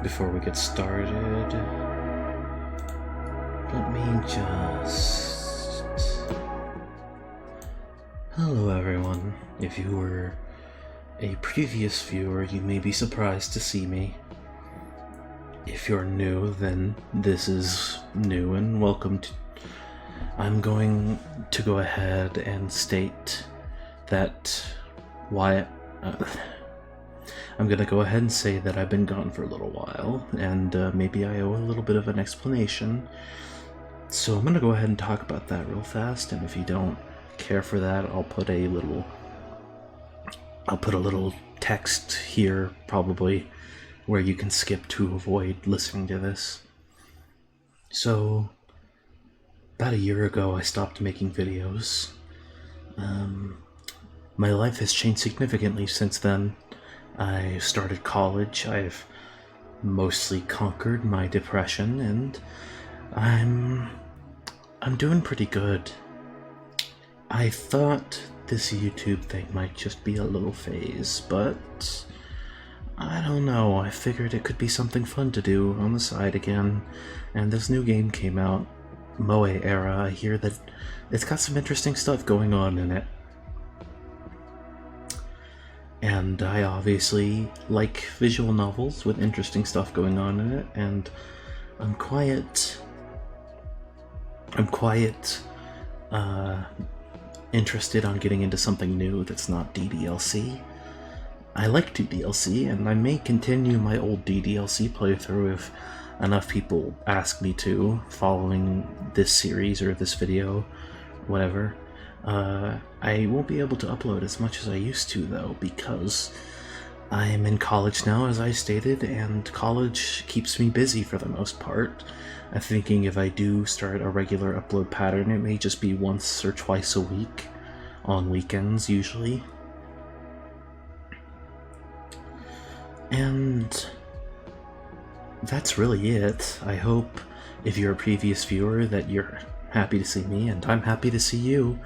Before we get started, let me just... Hello everyone. If you were a previous viewer, you may be surprised to see me. If you're new, then this is new and welcome to... I'm going to go ahead and state that I'm gonna go ahead and say that I've been gone for a little while, and maybe I owe a little bit of an explanation. So I'm gonna go ahead and talk about that real fast, and if you don't care for that, I'll put a little text here, probably, where you can skip to avoid listening to this. So, about a year ago, I stopped making videos. My life has changed significantly since then. I started college, I've mostly conquered my depression, and I'm doing pretty good. I thought this YouTube thing might just be a little phase, but I don't know, I figured it could be something fun to do on the side again, and this new game came out, Moe Era. I hear that it's got some interesting stuff going on in it. And I obviously like visual novels with interesting stuff going on in it, and I'm quite interested on getting into something new that's not DDLC. I like DDLC, and I may continue my old DDLC playthrough if enough people ask me to, following this series or this video, whatever. I won't be able to upload as much as I used to, though, because I'm in college now, as I stated, and college keeps me busy for the most part. I'm thinking if I do start a regular upload pattern, it may just be once or twice a week, on weekends usually. And that's really it. I hope, if you're a previous viewer, that you're happy to see me, and I'm happy to see you.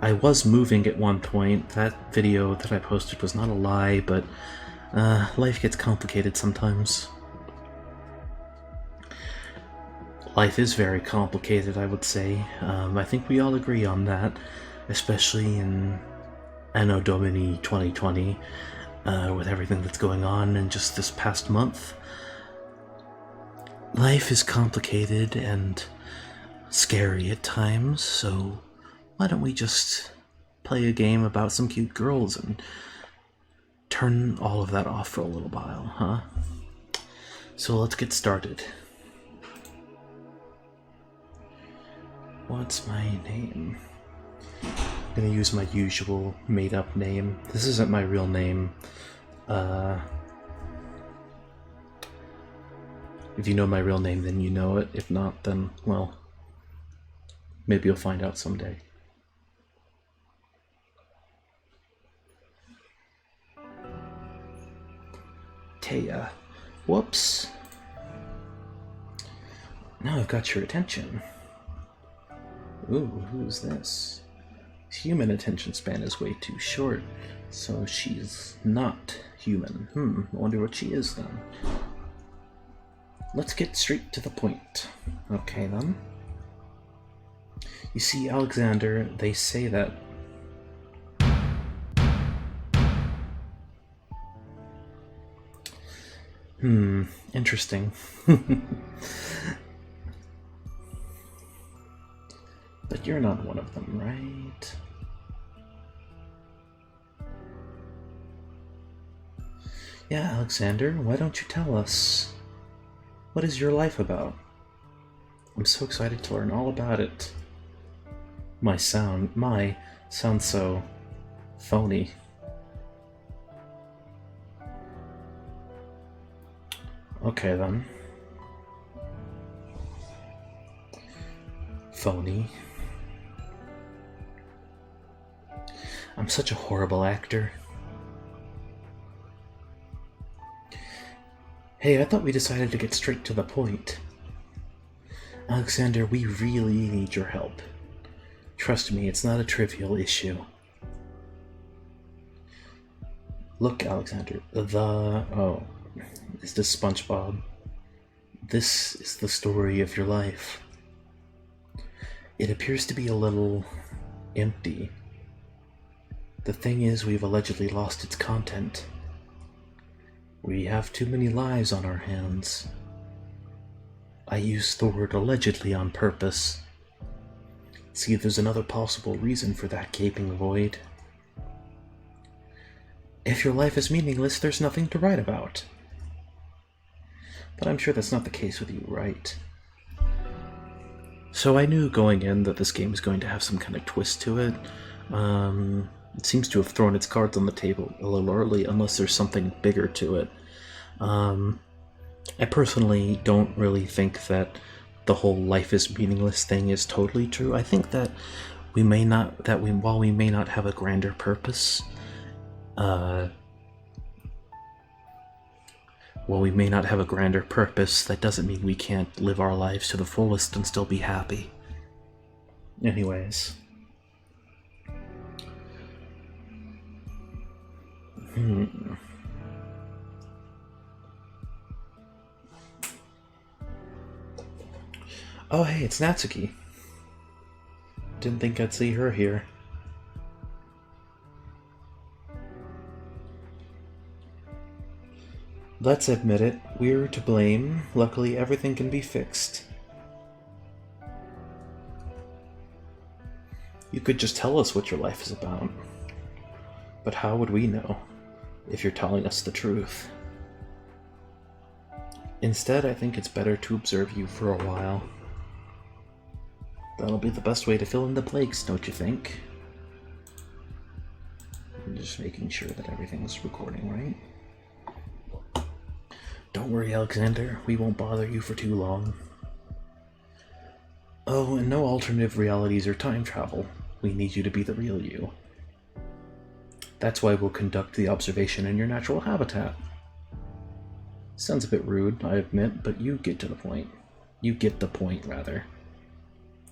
I was moving at one point. That video that I posted was not a lie, but life gets complicated sometimes. Life is very complicated, I would say. I think we all agree on that, especially in Anno Domini 2020, with everything that's going on in just this past month. Life is complicated and scary at times, so why don't we just play a game about some cute girls and turn all of that off for a little while, huh? So let's get started. What's my name? I'm gonna use my usual made-up name. This isn't my real name. If you know my real name, then you know it. If not, then, well, maybe you'll find out someday. Taya. Whoops. Now I've got your attention. Ooh, who's this? Human attention span is way too short, so she's not human. I wonder what she is then. Let's get straight to the point. Okay then. You see, Alexander, they say that... interesting. But you're not one of them, right? Yeah, Alexander, why don't you tell us? What is your life about? I'm so excited to learn all about it. My sounds so phony. Okay then. Phony. I'm such a horrible actor. Hey, I thought we decided to get straight to the point. Alexander, we really need your help. Trust me, it's not a trivial issue. Look, Alexander, Is this SpongeBob? This is the story of your life. It appears to be a little empty. The thing is, we've allegedly lost its content. We have too many lives on our hands. I use the word allegedly on purpose. See, there's another possible reason for that gaping void. If your life is meaningless, there's nothing to write about. But I'm sure that's not the case with you, right? So I knew going in that this game is going to have some kind of twist to it. It seems to have thrown its cards on the table a little early, unless there's something bigger to it. I personally don't really think that the whole life is meaningless thing is totally true. I think that while we may not have a grander purpose, that doesn't mean we can't live our lives to the fullest and still be happy. Anyways. Oh, hey, it's Natsuki. Didn't think I'd see her here. Let's admit it, we're to blame. Luckily, everything can be fixed. You could just tell us what your life is about. But how would we know if you're telling us the truth? Instead, I think it's better to observe you for a while. That'll be the best way to fill in the blanks, don't you think? I'm just making sure that everything's recording right. Don't worry, Alexander. We won't bother you for too long. Oh, and no alternative realities or time travel. We need you to be the real you. That's why we'll conduct the observation in your natural habitat. Sounds a bit rude, I admit, but you get to the point. You get the point, rather.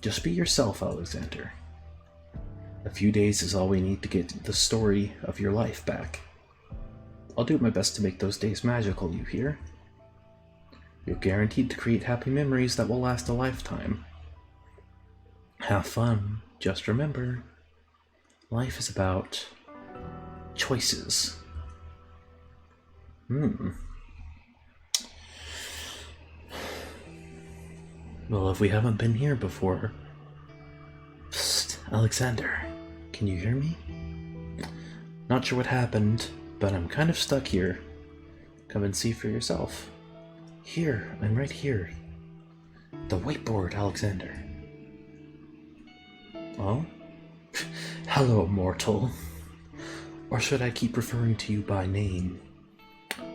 Just be yourself, Alexander. A few days is all we need to get the story of your life back. I'll do my best to make those days magical, you hear? You're guaranteed to create happy memories that will last a lifetime. Have fun. Just remember, life is about choices. Well, if we haven't been here before... Psst, Alexander, can you hear me? Not sure what happened, but I'm kind of stuck here. Come and see for yourself. Here, I'm right here. The whiteboard, Alexander. Oh? Hello, mortal. Or should I keep referring to you by name?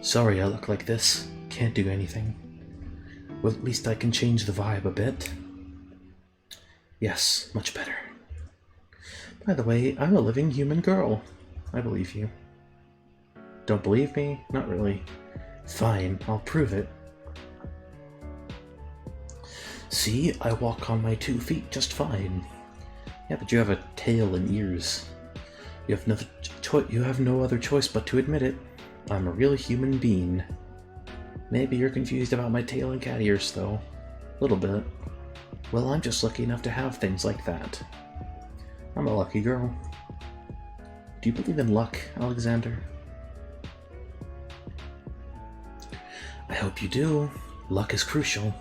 Sorry I look like this. Can't do anything. Well, at least I can change the vibe a bit. Yes, much better. By the way, I'm a living human girl. I believe you. Don't believe me? Not really. Fine, I'll prove it. See, I walk on my 2 feet just fine. Yeah, but you have a tail and ears. You have no other choice but to admit it. I'm a real human being. Maybe you're confused about my tail and cat ears, though. A little bit. Well, I'm just lucky enough to have things like that. I'm a lucky girl. Do you believe in luck, Alexander? I hope you do. Luck is crucial.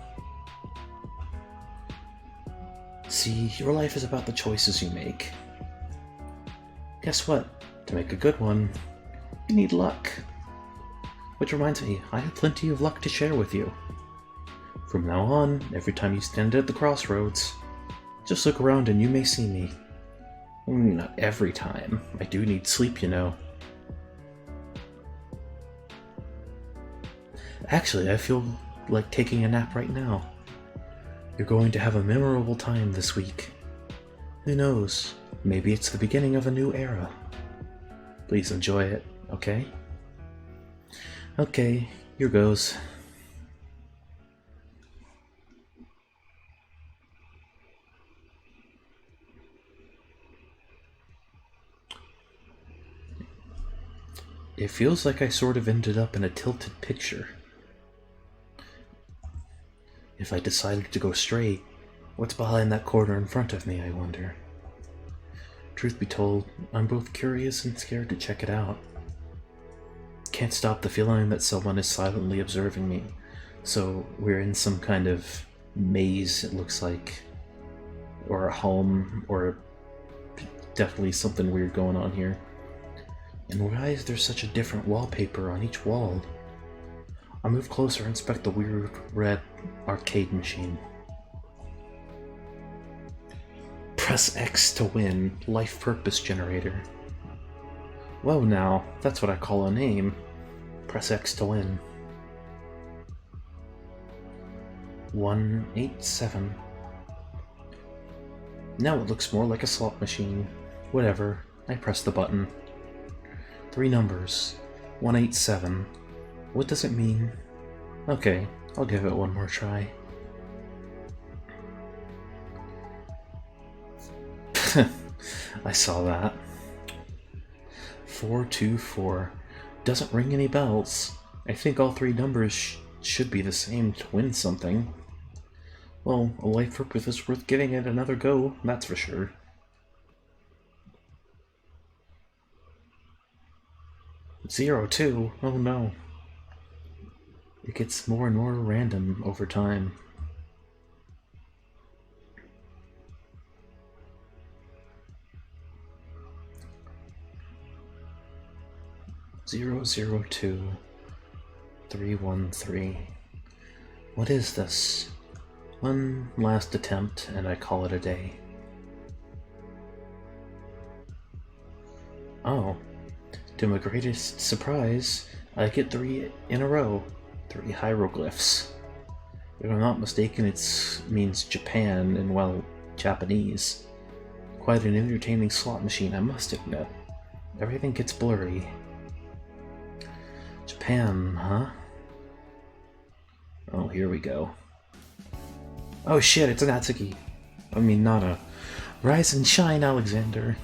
See, your life is about the choices you make. Guess what? To make a good one, you need luck. Which reminds me, I have plenty of luck to share with you. From now on, every time you stand at the crossroads, just look around and you may see me. Not every time. I do need sleep, you know. Actually, I feel like taking a nap right now. You're going to have a memorable time this week. Who knows? Maybe it's the beginning of a new era. Please enjoy it, okay? Okay, here goes. It feels like I sort of ended up in a tilted picture. If I decided to go straight, what's behind that corner in front of me, I wonder? Truth be told, I'm both curious and scared to check it out. Can't stop the feeling that someone is silently observing me, so we're in some kind of maze, it looks like. Or a home, or definitely something weird going on here. And why is there such a different wallpaper on each wall? I move closer and inspect the weird red arcade machine. Press X to win. Life purpose generator. Whoa now, that's what I call a name. Press X to win. 187. Now it looks more like a slot machine. Whatever, I press the button. 3 numbers. 187. What does it mean? Okay, I'll give it one more try. I saw that. 424. Doesn't ring any bells. I think all 3 numbers should be the same to win something. Well, a life purpose is worth giving it another go, that's for sure. Zero 2. Oh no. It gets more and more random over time. Zero 2 313. What is this? One last attempt, and I call it a day. Oh, to my greatest surprise, I get 3 in a row. 3 hieroglyphs. If I'm not mistaken, it means Japan in, well, Japanese. Quite an entertaining slot machine, I must admit. Everything gets blurry. Japan, huh? Oh, here we go. Oh shit, it's an Natsuki. I mean, Nana. Rise and shine, Alexander.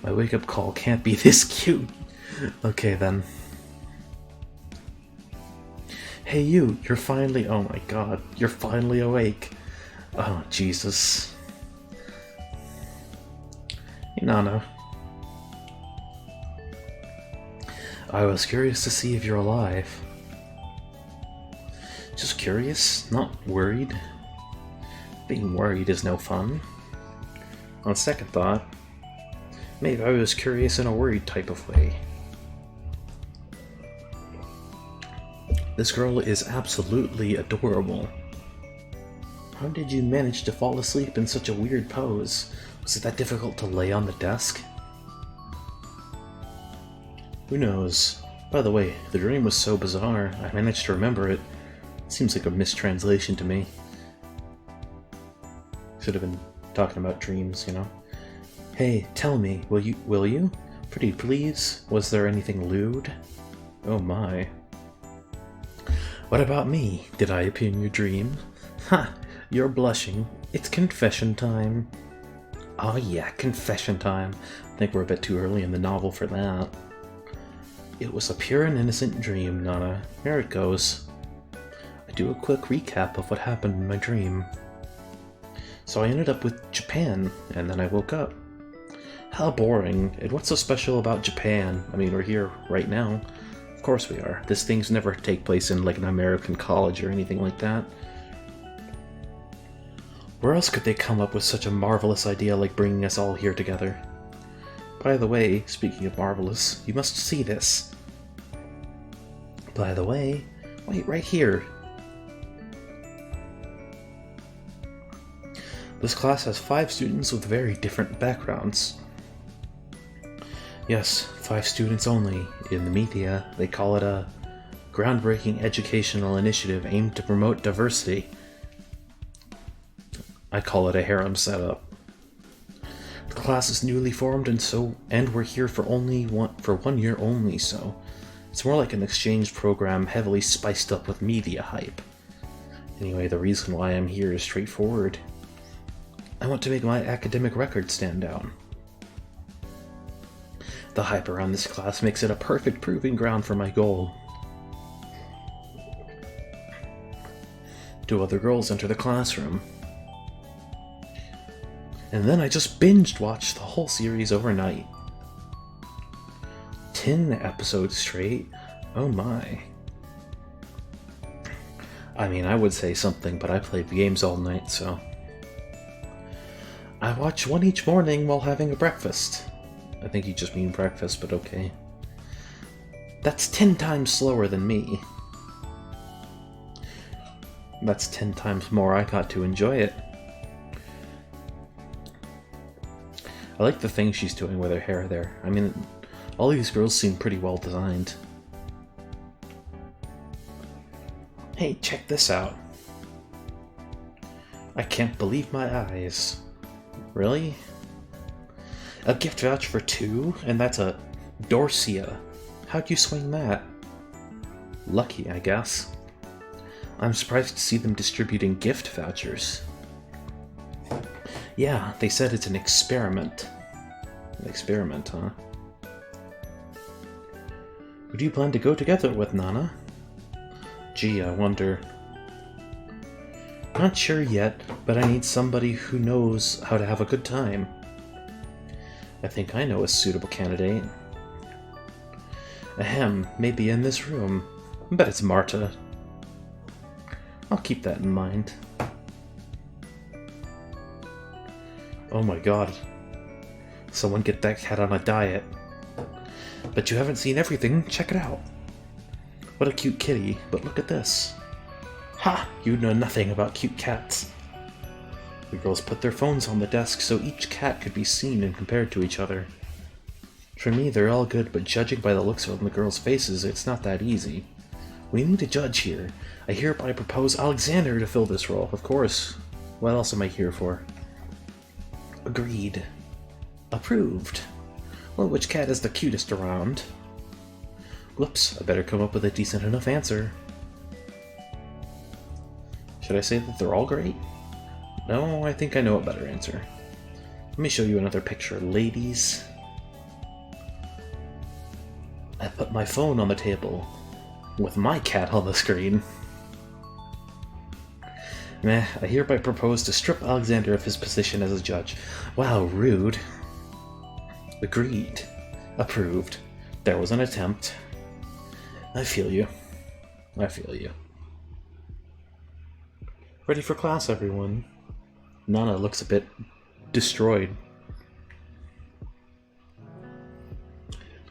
My wake-up call can't be this cute. Okay, then. Hey you, you're finally... Oh my god, you're finally awake. Oh, Jesus. Hey, Nana. I was curious to see if you're alive. Just curious, not worried. Being worried is no fun. On second thought, maybe I was curious in a worried type of way. This girl is absolutely adorable. How did you manage to fall asleep in such a weird pose? Was it that difficult to lay on the desk? Who knows? By the way, the dream was so bizarre, I managed to remember it. Seems like a mistranslation to me. Should have been talking about dreams, you know? Hey, tell me, will you? Pretty please? Was there anything lewd? Oh my. What about me? Did I appear in your dream? Ha! You're blushing. It's confession time. Oh yeah, confession time. I think we're a bit too early in the novel for that. It was a pure and innocent dream, Nana. Here it goes. I do a quick recap of what happened in my dream. So I ended up with Japan, and then I woke up. How boring, and what's so special about Japan? I mean, we're here right now. Of course we are. These things never take place in like an American college or anything like that. Where else could they come up with such a marvelous idea like bringing us all here together? By the way, speaking of marvelous, you must see this. By the way, wait, right here. This class has 5 students with very different backgrounds. Yes, 5 students only. In the media, they call it a groundbreaking educational initiative aimed to promote diversity. I call it a harem setup. The class is newly formed, and we're here for 1 year only, so it's more like an exchange program heavily spiced up with media hype. Anyway, the reason why I'm here is straightforward. I want to make my academic record stand out. The hype around this class makes it a perfect proving ground for my goal. 2 other girls enter the classroom. And then I just binged-watched the whole series overnight. 10 episodes straight? Oh my. I mean, I would say something, but I played games all night, so... I watch one each morning while having a breakfast. I think you just mean breakfast, but okay. That's 10 times slower than me. That's 10 times more I got to enjoy it. I like the thing she's doing with her hair there. I mean, all these girls seem pretty well designed. Hey, check this out. I can't believe my eyes. Really? A gift voucher for 2? And that's a Dorsia. How'd you swing that? Lucky, I guess. I'm surprised to see them distributing gift vouchers. Yeah, they said it's an experiment. An experiment, huh? Who do you plan to go together with, Nana? Gee, I wonder. Not sure yet, but I need somebody who knows how to have a good time. I think I know a suitable candidate. Ahem, maybe in this room. I bet it's Marta. I'll keep that in mind. Oh my god. Someone get that cat on a diet. But you haven't seen everything, check it out. What a cute kitty, but look at this. Ha! You know nothing about cute cats. The girls put their phones on the desk so each cat could be seen and compared to each other. For me, they're all good, but judging by the looks on the girls' faces, it's not that easy. We need a judge here. I hereby propose Alexander to fill this role, of course. What else am I here for? Agreed. Approved. Well, which cat is the cutest around? Whoops, I better come up with a decent enough answer. Should I say that they're all great? No, I think I know a better answer. Let me show you another picture, ladies. I put my phone on the table, with my cat on the screen. Meh, I hereby propose to strip Alexander of his position as a judge. Wow, rude. Agreed. Approved. There was an attempt. I feel you. I feel you. Ready for class, everyone. Nana looks a bit destroyed.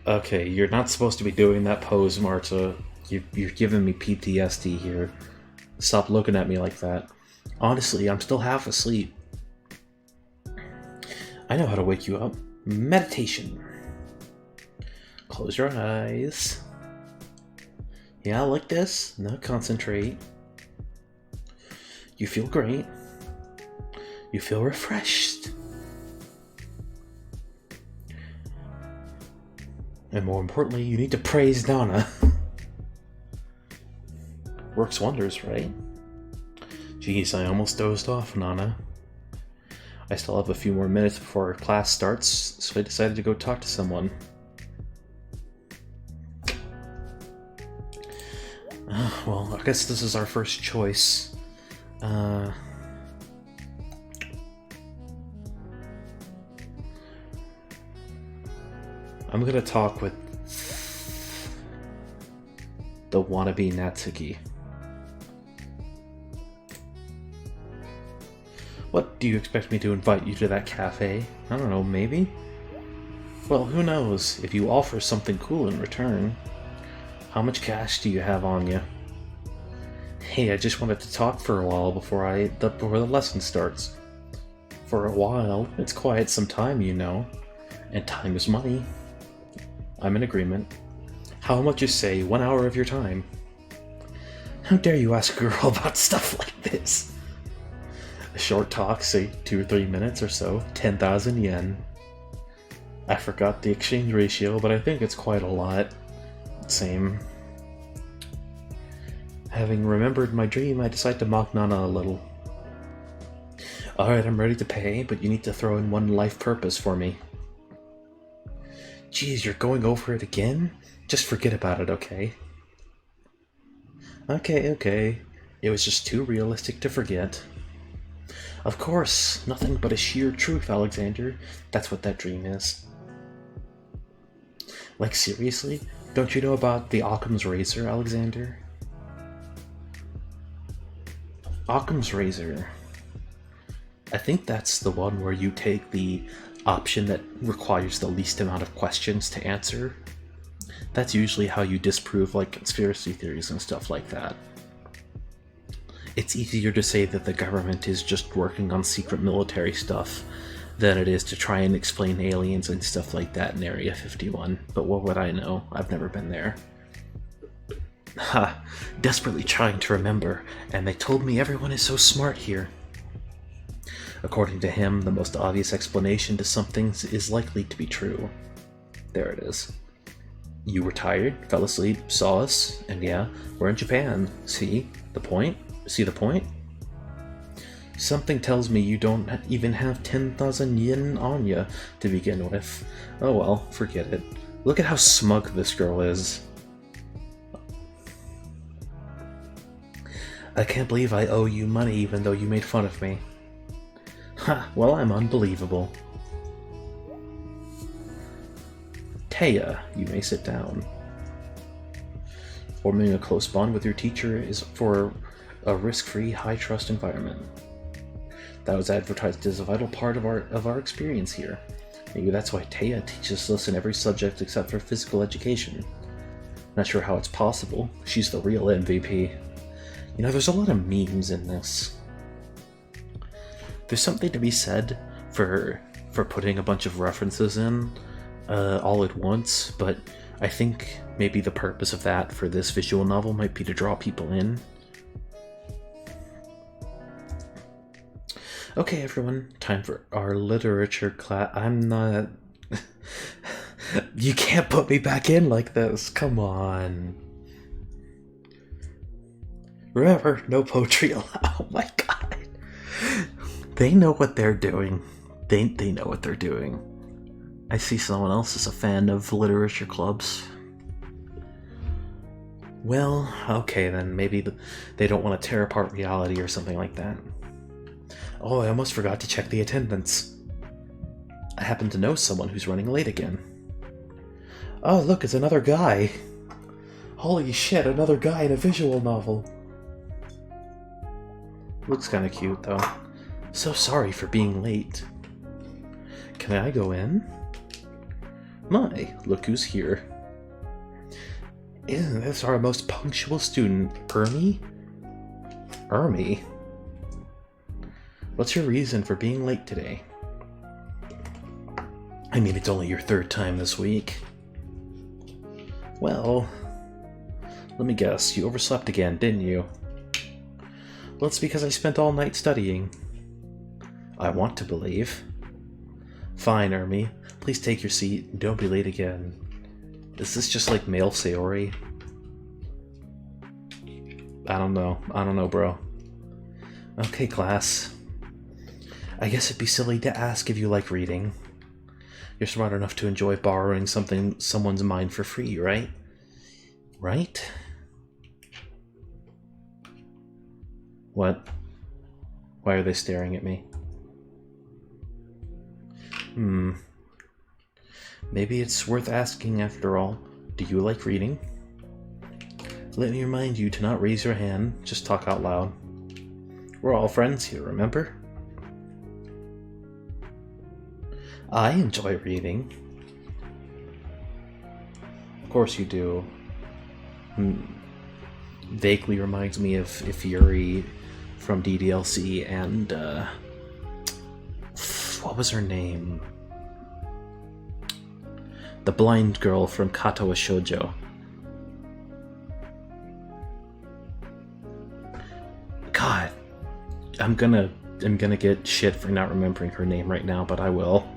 Okay, you're not supposed to be doing that pose, Marta. You're giving me PTSD here. Stop looking at me like that. Honestly, I'm still half asleep. I know how to wake you up. Meditation. Close your eyes. Yeah, like this. Now concentrate. You feel great. You feel refreshed. And more importantly, you need to praise Nana. Works wonders, right? Jeez, I almost dozed off, Nana. I still have a few more minutes before class starts, so I decided to go talk to someone. Well, I guess this is our first choice. I'm gonna talk with the wannabe Natsuki. What, do you expect me to invite you to that cafe? I don't know, maybe? Well, who knows, if you offer something cool in return. How much cash do you have on you? Hey, I just wanted to talk for a while before the lesson starts. For a while? It's quite some time, you know. And time is money. I'm in agreement. How much you say 1 hour of your time? How dare you ask a girl about stuff like this? A short talk, say 2 or 3 minutes or so, 10,000 yen. I forgot the exchange ratio, but I think it's quite a lot. Same. Having remembered my dream, I decide to mock Nana a little. Alright, I'm ready to pay, but you need to throw in one life purpose for me. Geez, you're going over it again? Just forget about it, okay? Okay. It was just too realistic to forget. Of course, nothing but a sheer truth, Alexander. That's what that dream is. Like, seriously? Don't you know about the Occam's razor, Alexander? Occam's razor. I think that's the one where you take the option that requires the least amount of questions to answer. That's usually how you disprove, like, conspiracy theories and stuff like that. It's easier to say that the government is just working on secret military stuff than it is to try and explain aliens and stuff like that in Area 51. But what would I know? I've never been there. Ha! Desperately trying to remember, and they told me everyone is so smart here. According to him, the most obvious explanation to something is likely to be true. There it is. You were tired, fell asleep, saw us, and yeah, we're in Japan. See the point? See the point? Something tells me you don't even have 10,000 yen on ya to begin with. Oh well, forget it. Look at how smug this girl is. I can't believe I owe you money even though you made fun of me. Ha, well, I'm unbelievable. Taya, you may sit down. Forming a close bond with your teacher is for a risk-free, high-trust environment. That was advertised as a vital part of our experience here. Maybe that's why Taya teaches us in every subject except for physical education. Not sure how it's possible. She's the real MVP. You know, there's a lot of memes in this. There's something to be said for putting a bunch of references in all at once, but I think maybe the purpose of that for this visual novel might be to draw people in. Okay, everyone, time for our literature class. I'm not... You can't put me back in like this, come on. Remember, no poetry allowed. Oh my god. They know what they're doing. They know what they're doing. I see someone else is a fan of literature clubs. Well, okay then, maybe they don't want to tear apart reality or something like that. Oh, I almost forgot to check the attendance. I happen to know someone who's running late again. Oh, look, it's another guy. Holy shit, another guy in a visual novel. Looks kind of cute, though. So sorry for being late. Can I go in? My, look who's here. Isn't this our most punctual student, Ermi? Ermi? What's your reason for being late today? I mean, it's only your third time this week. Well, let me guess, you overslept again, didn't you? Well, it's because I spent all night studying. I want to believe. Fine, Ermi. Please take your seat and don't be late again. Is this just like male Sayori? I don't know, bro. Okay, class. I guess it'd be silly to ask if you like reading. You're smart enough to enjoy borrowing someone's mind for free, right? Right? What? Why are they staring at me? Maybe it's worth asking after all. Do you like reading? Let me remind you to not raise your hand, just talk out loud. We're all friends here, remember? I enjoy reading. Of course you do. Vaguely reminds me of Ifuri from DDLC and, what was her name? The blind girl from Katawa Shoujo. God, I'm gonna get shit for not remembering her name right now, but I will.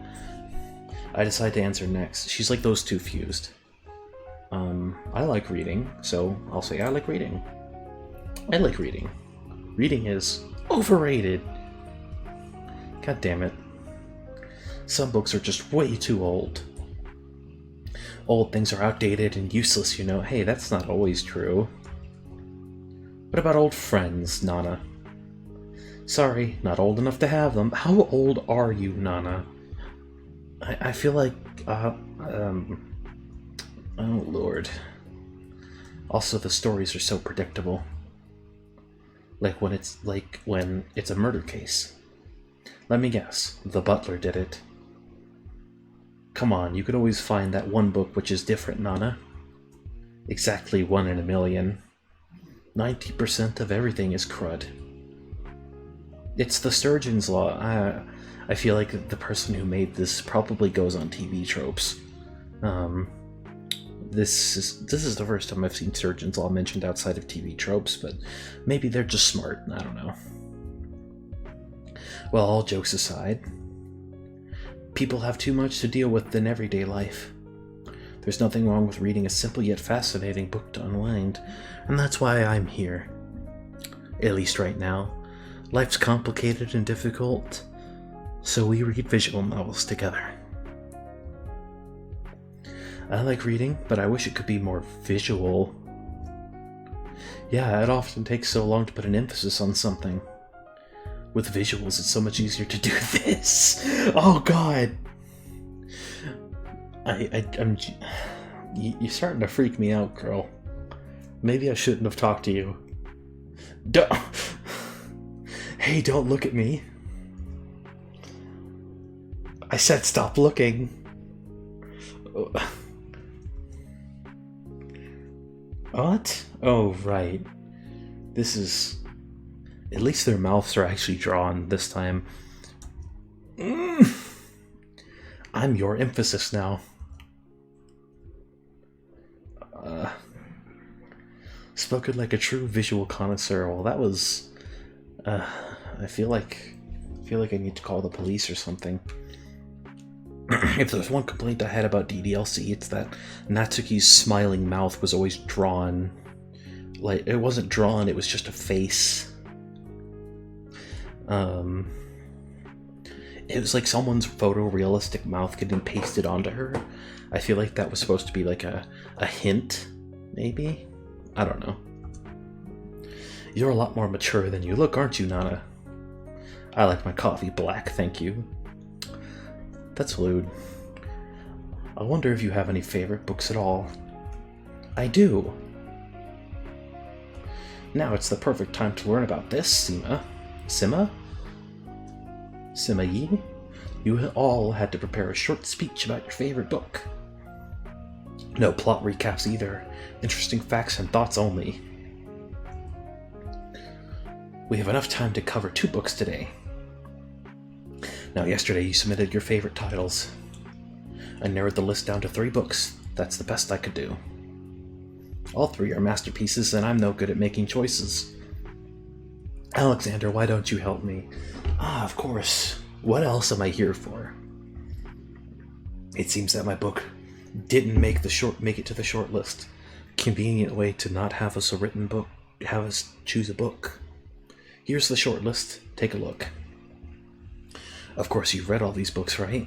I decide to answer next. She's like those two fused. I like reading, so I'll say I like reading. I like reading. Reading is overrated. God damn it. Some books are just way too old. old things are outdated and useless, you know. Hey, that's not always true. What about old friends, Nana? Sorry, not old enough to have them. How old are you, Nana? I feel like, oh lord. Also, the stories are so predictable. Like when it's a murder case. Let me guess, the butler did it. Come on, you could always find that one book which is different, Nana. Exactly 1 in a million. 90% of everything is crud. It's the Sturgeon's Law. I feel like the person who made this probably goes on TV tropes. This is the first time I've seen Sturgeon's Law mentioned outside of TV tropes, but maybe they're just smart, I don't know. Well, all jokes aside, people have too much to deal with in everyday life. There's nothing wrong with reading a simple yet fascinating book to unwind, and that's why I'm here. At least right now. Life's complicated and difficult, so we read visual novels together. I like reading, but I wish it could be more visual. Yeah, it often takes so long to put an emphasis on something. With visuals, it's so much easier to do this. Oh god! You're starting to freak me out, girl. Maybe I shouldn't have talked to you. Hey, don't look at me. I said stop looking. What? Oh, right. This is... At least their mouths are actually drawn this time. I'm your emphasis now. Spoken like a true visual connoisseur. Well, that was... I feel like I need to call the police or something. If there's one complaint I had about DDLC, it's that Natsuki's smiling mouth was always drawn. Like, it wasn't drawn, it was just a face. It was like someone's photorealistic mouth getting pasted onto her. I feel like that was supposed to be like a hint, maybe? I don't know. You're a lot more mature than you look, aren't you, Nana? I like my coffee black, thank you. That's lewd. I wonder if you have any favorite books at all. I do. Now it's the perfect time to learn about this, Sima. Sima? Sima-yi? You all had to prepare a short speech about your favorite book. No plot recaps either. Interesting facts and thoughts only. We have enough time to cover 2 books today. Now, yesterday you submitted your favorite titles. I narrowed the list down to 3 books. That's the best I could do. All 3 are masterpieces, and I'm no good at making choices. Alexander, why don't you help me? Ah, of course. What else am I here for? It seems that my book didn't make it to the short list. Convenient way to not have us have us choose a book. Here's the short list. Take a look. Of course, you've read all these books, right?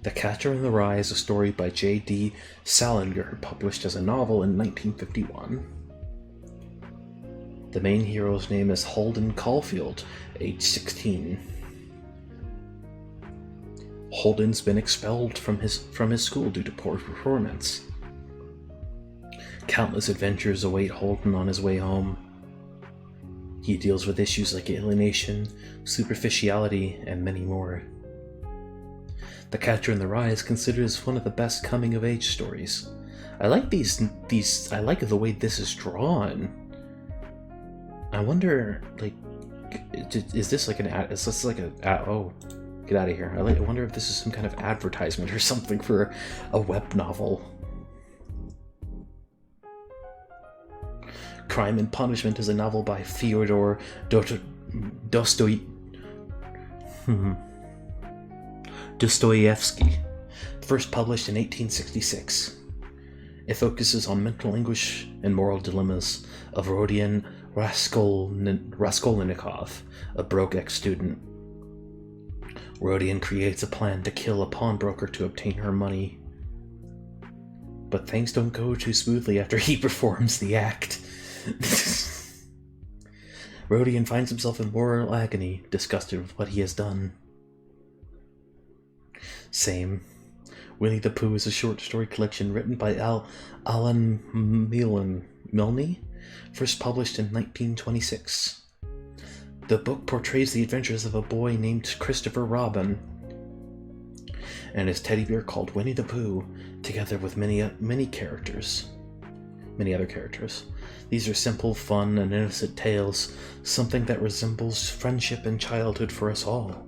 The Catcher in the Rye is a story by J.D. Salinger, published as a novel in 1951. The main hero's name is Holden Caulfield, age 16. Holden's been expelled from his school due to poor performance. Countless adventures await Holden on his way home. He deals with issues like alienation, superficiality, and many more. The Catcher in the Rye is considered as one of the best coming-of-age stories. I like these. I like the way this is drawn. I wonder, like, is this like an ad? Is this like oh, get out of here! I wonder if this is some kind of advertisement or something for a web novel. Crime and Punishment is a novel by Fyodor Dostoevsky, first published in 1866. It focuses on mental anguish and moral dilemmas of Rodion Raskolnikov, a broke ex-student. Rodion creates a plan to kill a pawnbroker to obtain her money. But things don't go too smoothly after he performs the act. Rodion finds himself in moral agony, disgusted with what he has done. Same. Winnie the Pooh is a short story collection written by Alan Milne, first published in 1926. The book portrays the adventures of a boy named Christopher Robin and his teddy bear called Winnie the Pooh, together with many other characters. These are simple, fun, and innocent tales, something that resembles friendship and childhood for us all.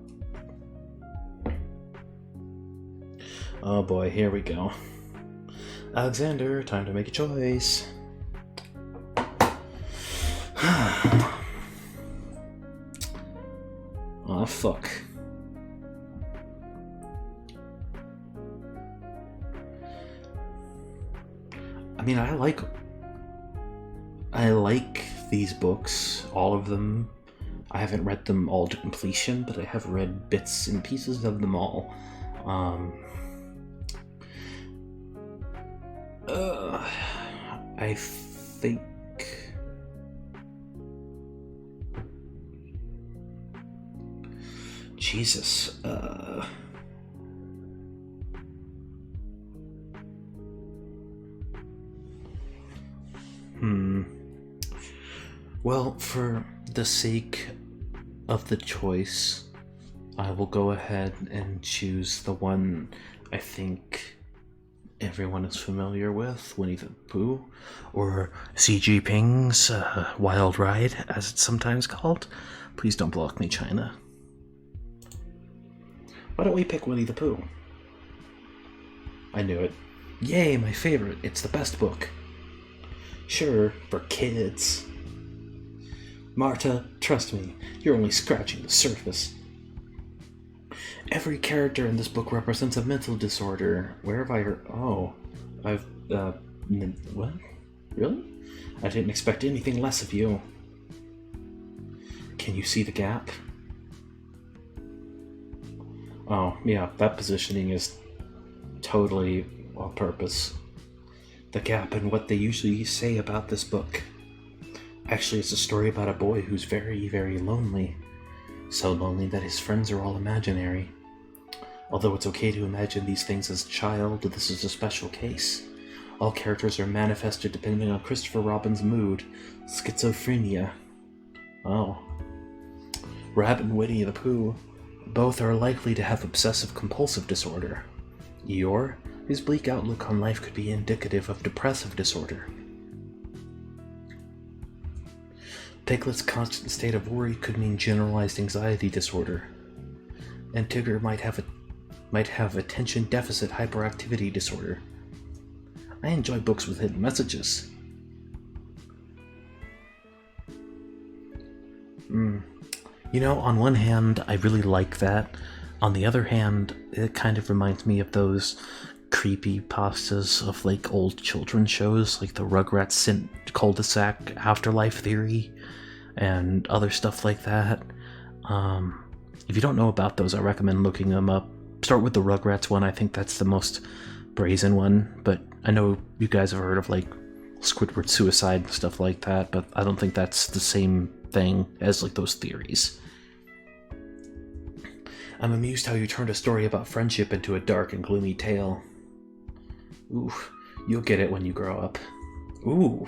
Oh boy, here we go. Alexander, time to make a choice. Oh fuck. I mean, I like these books, all of them. I haven't read them all to completion, but I have read bits and pieces of them all. I think Jesus. Well, for the sake of the choice, I will go ahead and choose the one I think everyone is familiar with, Winnie the Pooh, or Xi Jinping's Wild Ride, as it's sometimes called. Please don't block me, China. Why don't we pick Winnie the Pooh? I knew it. Yay, my favorite. It's the best book. Sure, for kids. Marta, trust me, you're only scratching the surface. Every character in this book represents a mental disorder. Where have I heard? Oh, what? Really? I didn't expect anything less of you. Can you see the gap? Oh, yeah, that positioning is totally on purpose. The gap in what they usually say about this book. Actually, it's a story about a boy who's very, very lonely. So lonely that his friends are all imaginary. Although it's okay to imagine these things as a child, this is a special case. All characters are manifested depending on Christopher Robin's mood. Schizophrenia. Oh. Rabbit and Winnie the Pooh both are likely to have obsessive-compulsive disorder. Eeyore, his bleak outlook on life could be indicative of depressive disorder. Piglet's constant state of worry could mean generalized anxiety disorder. And Tigger might have attention deficit hyperactivity disorder. I enjoy books with hidden messages. You know, on one hand, I really like that. On the other hand, it kind of reminds me of those creepy pastas of like old children's shows, like the Rugrats Cul-de-sac Afterlife Theory and other stuff like that. If you don't know about those, I recommend looking them up. Start with the Rugrats one. I think that's the most brazen one, but I know you guys have heard of like Squidward suicide and stuff like that, but I don't think that's the same thing as like those theories. I'm amused how you turned a story about friendship into a dark and gloomy tale. Ooh, you'll get it when you grow up. Ooh,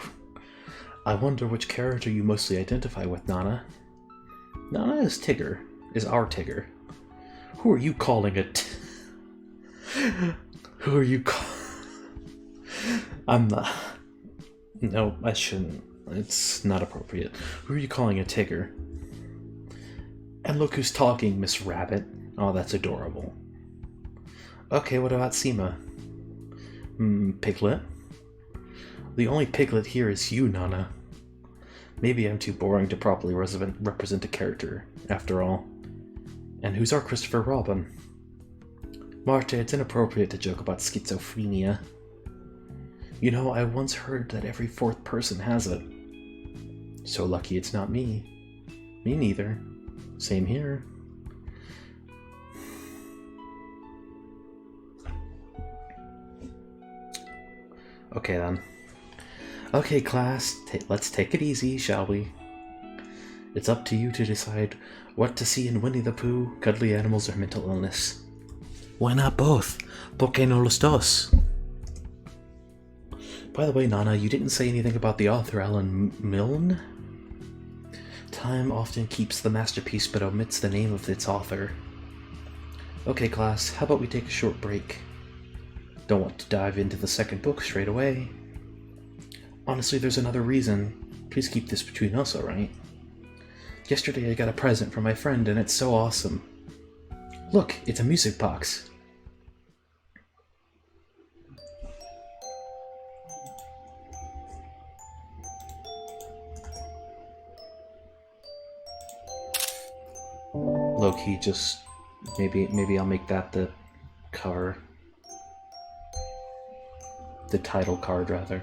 I wonder which character you mostly identify with, Nana. Nana is Tigger, is our Tigger. Who are you calling it? Who are you I'm not... No, I shouldn't. It's not appropriate. Who are you calling a Tigger? And look who's talking, Miss Rabbit. Oh, that's adorable. Okay, what about Seema? Piglet? The only Piglet here is you, Nana. Maybe I'm too boring to properly represent a character, after all. And who's our Christopher Robin? Marta, it's inappropriate to joke about schizophrenia. You know, I once heard that every fourth person has it. So lucky it's not me. Me neither. Same here. Okay then. Okay, class, let's take it easy, shall we? It's up to you to decide what to see in Winnie the Pooh, cuddly animals, or mental illness. Why not both? ¿Por qué no los dos? By the way, Nana, you didn't say anything about the author, Alan Milne? Time often keeps the masterpiece but omits the name of its author. Okay, class, how about we take a short break? Don't want to dive into the second book straight away. Honestly, there's another reason. Please keep this between us, alright? Yesterday I got a present from my friend and it's so awesome. Look, it's a music box. Low-key, just maybe I'll make that the cover. The title card, rather.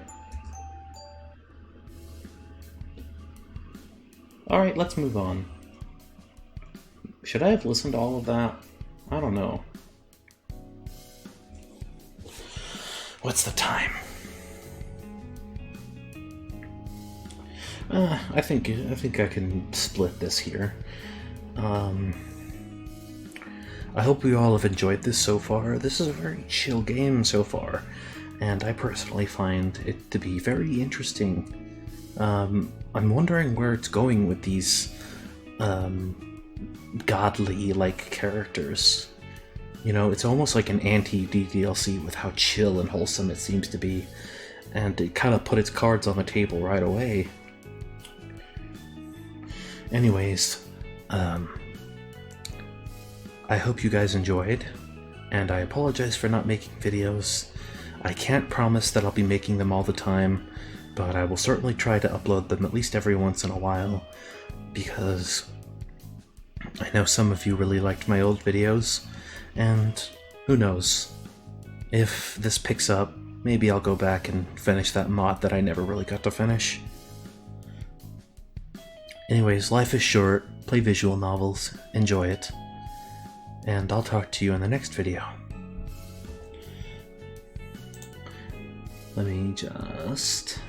Alright, let's move on. Should I have listened to all of that? I don't know. What's the time? I think I can split this here. I hope you all have enjoyed this so far. This is a very chill game so far, and I personally find it to be very interesting. I'm wondering where it's going with these godly-like characters. You know, it's almost like an anti-DDLC with how chill and wholesome it seems to be, and it kind of put its cards on the table right away. Anyways, I hope you guys enjoyed, and I apologize for not making videos. I can't promise that I'll be making them all the time, but I will certainly try to upload them at least every once in a while, because I know some of you really liked my old videos, and who knows, if this picks up, maybe I'll go back and finish that mod that I never really got to finish. Anyways, life is short, play visual novels, enjoy it, and I'll talk to you in the next video. Let me just...